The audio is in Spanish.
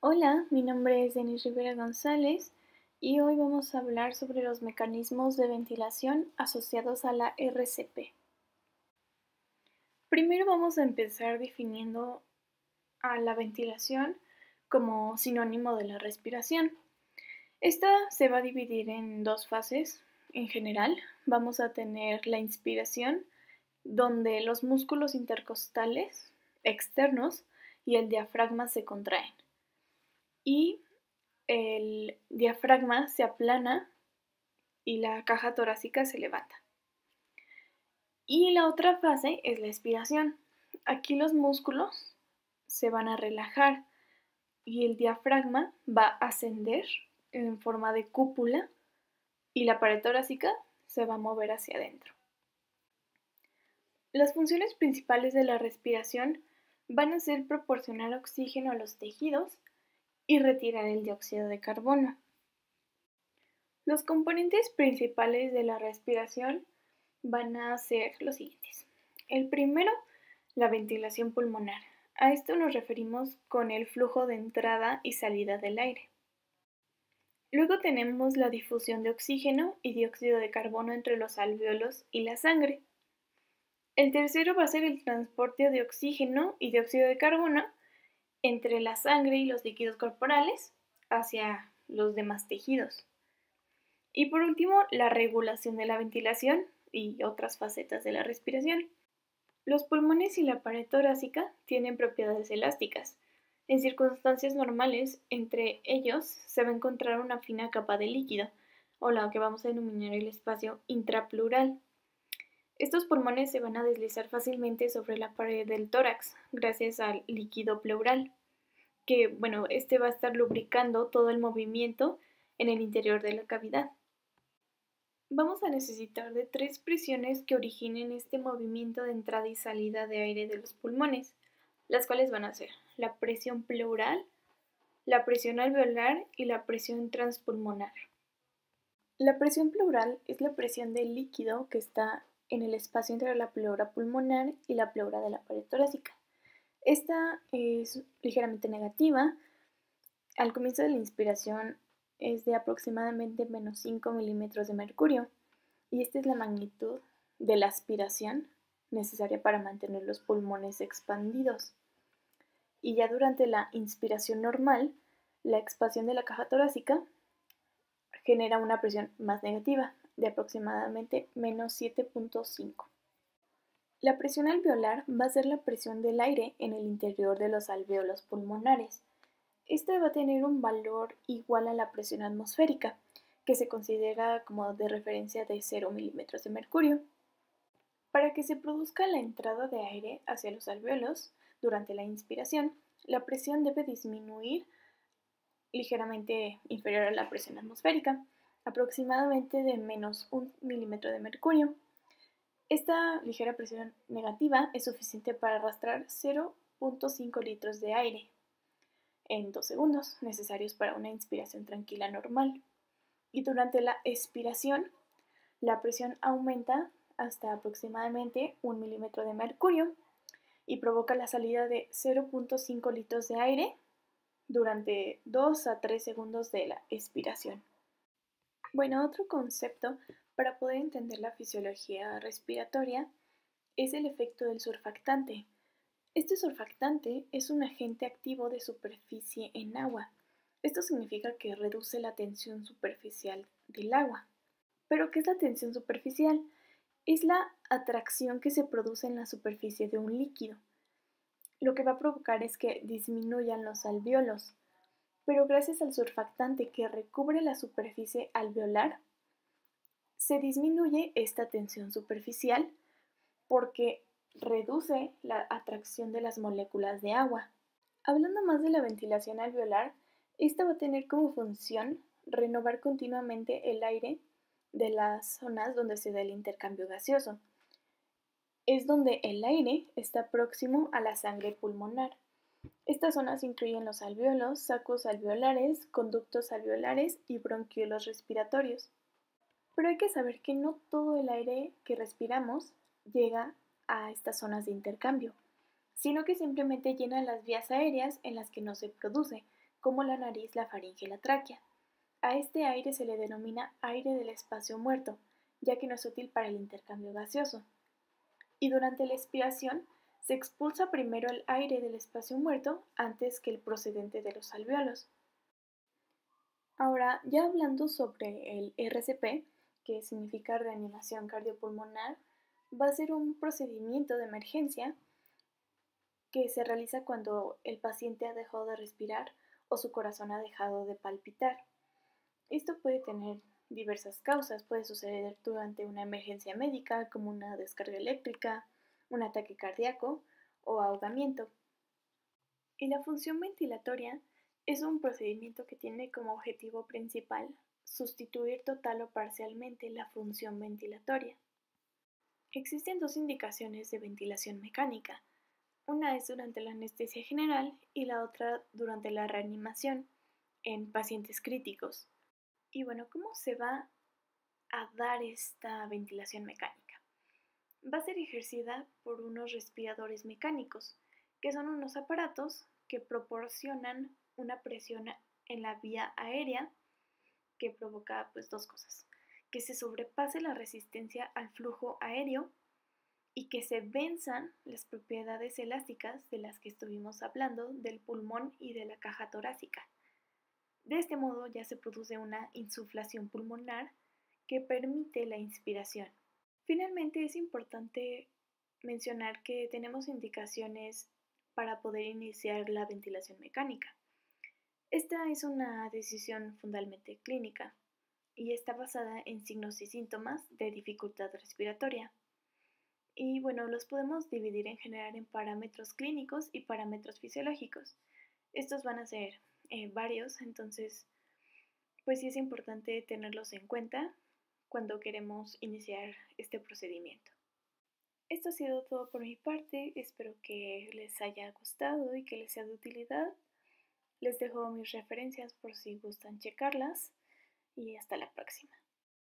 Hola, mi nombre es Denis Rivera González y hoy vamos a hablar sobre los mecanismos de ventilación asociados a la RCP. Primero vamos a empezar definiendo a la ventilación como sinónimo de la respiración. Esta se va a dividir en dos fases. En general, vamos a tener la inspiración, donde los músculos intercostales externos y el diafragma se contraen. Y el diafragma se aplana y la caja torácica se levanta. Y la otra fase es la expiración. Aquí los músculos se van a relajar y el diafragma va a ascender en forma de cúpula y la pared torácica se va a mover hacia adentro. Las funciones principales de la respiración van a ser proporcionar oxígeno a los tejidos y retirar el dióxido de carbono. Los componentes principales de la respiración van a ser los siguientes. El primero, la ventilación pulmonar. A esto nos referimos con el flujo de entrada y salida del aire. Luego tenemos la difusión de oxígeno y dióxido de carbono entre los alvéolos y la sangre. El tercero va a ser el transporte de oxígeno y dióxido de carbono entre la sangre y los líquidos corporales hacia los demás tejidos. Y por último, la regulación de la ventilación y otras facetas de la respiración. Los pulmones y la pared torácica tienen propiedades elásticas. En circunstancias normales, entre ellos se va a encontrar una fina capa de líquido, o lo que vamos a denominar el espacio intrapleural. Estos pulmones se van a deslizar fácilmente sobre la pared del tórax, gracias al líquido pleural, que, este va a estar lubricando todo el movimiento en el interior de la cavidad. Vamos a necesitar de 3 presiones que originen este movimiento de entrada y salida de aire de los pulmones, las cuales van a ser la presión pleural, la presión alveolar y la presión transpulmonar. La presión pleural es la presión del líquido que está en el espacio entre la pleura pulmonar y la pleura de la pared torácica. Esta es ligeramente negativa. Al comienzo de la inspiración es de aproximadamente menos 5 milímetros de mercurio, y esta es la magnitud de la aspiración necesaria para mantener los pulmones expandidos. Y ya durante la inspiración normal, la expansión de la caja torácica genera una presión más negativa, de aproximadamente menos 7.5. La presión alveolar va a ser la presión del aire en el interior de los alvéolos pulmonares. Esta va a tener un valor igual a la presión atmosférica, que se considera como de referencia de 0 milímetros de mercurio. Para que se produzca la entrada de aire hacia los alvéolos durante la inspiración, la presión debe disminuir ligeramente inferior a la presión atmosférica, aproximadamente de menos 1 milímetro de mercurio. Esta ligera presión negativa es suficiente para arrastrar 0.5 litros de aire en 2 segundos, necesarios para una inspiración tranquila normal. Y durante la expiración, la presión aumenta hasta aproximadamente 1 milímetro de mercurio y provoca la salida de 0.5 litros de aire durante 2 a 3 segundos de la expiración. Bueno, otro concepto para poder entender la fisiología respiratoria es el efecto del surfactante. Este surfactante es un agente activo de superficie en agua. Esto significa que reduce la tensión superficial del agua. ¿Pero qué es la tensión superficial? Es la atracción que se produce en la superficie de un líquido. Lo que va a provocar es que disminuyan los alvéolos, pero gracias al surfactante que recubre la superficie alveolar, se disminuye esta tensión superficial porque reduce la atracción de las moléculas de agua. Hablando más de la ventilación alveolar, esta va a tener como función renovar continuamente el aire de las zonas donde se da el intercambio gaseoso. Es donde el aire está próximo a la sangre pulmonar. Estas zonas incluyen los alvéolos, sacos alveolares, conductos alveolares y bronquiolos respiratorios. Pero hay que saber que no todo el aire que respiramos llega a estas zonas de intercambio, sino que simplemente llena las vías aéreas en las que no se produce, como la nariz, la faringe y la tráquea. A este aire se le denomina aire del espacio muerto, ya que no es útil para el intercambio gaseoso. Y durante la expiración se expulsa primero el aire del espacio muerto antes que el procedente de los alvéolos. Ahora, ya hablando sobre el RCP, que significa reanimación cardiopulmonar, va a ser un procedimiento de emergencia que se realiza cuando el paciente ha dejado de respirar o su corazón ha dejado de palpitar. Esto puede tener diversas causas, puede suceder durante una emergencia médica como una descarga eléctrica, un ataque cardíaco o ahogamiento. Y la función ventilatoria es un procedimiento que tiene como objetivo principal sustituir total o parcialmente la función ventilatoria. Existen dos indicaciones de ventilación mecánica. Una es durante la anestesia general y la otra durante la reanimación en pacientes críticos. Y bueno, ¿cómo se va a dar esta ventilación mecánica? Va a ser ejercida por unos respiradores mecánicos, que son unos aparatos que proporcionan una presión en la vía aérea que provoca pues dos cosas, que se sobrepase la resistencia al flujo aéreo y que se venzan las propiedades elásticas de las que estuvimos hablando del pulmón y de la caja torácica. De este modo ya se produce una insuflación pulmonar que permite la inspiración. Finalmente es importante mencionar que tenemos indicaciones para poder iniciar la ventilación mecánica. Esta es una decisión fundamentalmente clínica y está basada en signos y síntomas de dificultad respiratoria. Y bueno, los podemos dividir en general en parámetros clínicos y parámetros fisiológicos. Estos van a ser varios, entonces pues sí es importante tenerlos en cuenta cuando queremos iniciar este procedimiento. Esto ha sido todo por mi parte, espero que les haya gustado y que les sea de utilidad. Les dejo mis referencias por si gustan checarlas y hasta la próxima.